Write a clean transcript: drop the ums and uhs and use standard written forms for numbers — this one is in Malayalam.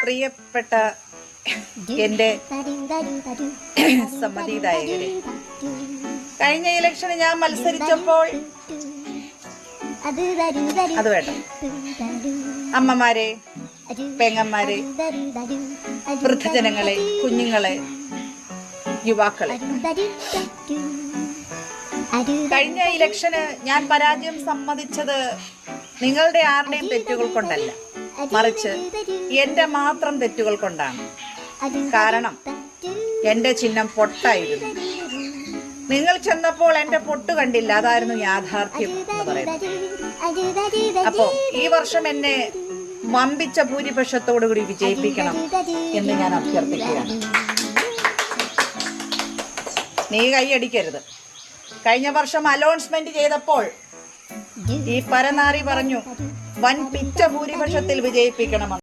പ്രിയപ്പെട്ട എൻ്റെ സമ്മതിദായകരെ, കഴിഞ്ഞ ഇലക്ഷന് ഞാൻ മത്സരിച്ചപ്പോൾ അത് വേണ്ട, അമ്മമാരെ, പെങ്ങന്മാരെ, വൃദ്ധജനങ്ങളെ, കുഞ്ഞുങ്ങളെ, യുവാക്കളെ, കഴിഞ്ഞ ഇലക്ഷന് ഞാൻ പരാജയം സമ്മതിച്ചത് നിങ്ങളുടെ ആരുടെയും തെറ്റുകൾ കൊണ്ടല്ല, മറിച്ച് എൻ്റെ മാത്രം തെറ്റുകൾ കൊണ്ടാണ്. കാരണം എൻ്റെ ചിഹ്നം പൊട്ടായിരുന്നു. നിങ്ങൾ ചെന്നപ്പോൾ എൻ്റെ പൊട്ട് കണ്ടില്ല, അതായിരുന്നു യാഥാർത്ഥ്യം എന്ന് പറയുന്നത്. അപ്പോൾ ഈ വർഷം എന്നെ വമ്പിച്ച ഭൂരിപക്ഷത്തോടുകൂടി വിജയിപ്പിക്കണം എന്ന് ഞാൻ അഭ്യർത്ഥിക്കുകയാണ്. നീ കൈയടിക്കരുത്. കഴിഞ്ഞ വർഷം അലോൺസ്മെന്റ് ചെയ്തപ്പോൾ ഈ പരനാറി പറഞ്ഞു വൻ പിച്ച ഭൂരിപക്ഷത്തിൽ വിജയിപ്പിക്കണമെന്ന്.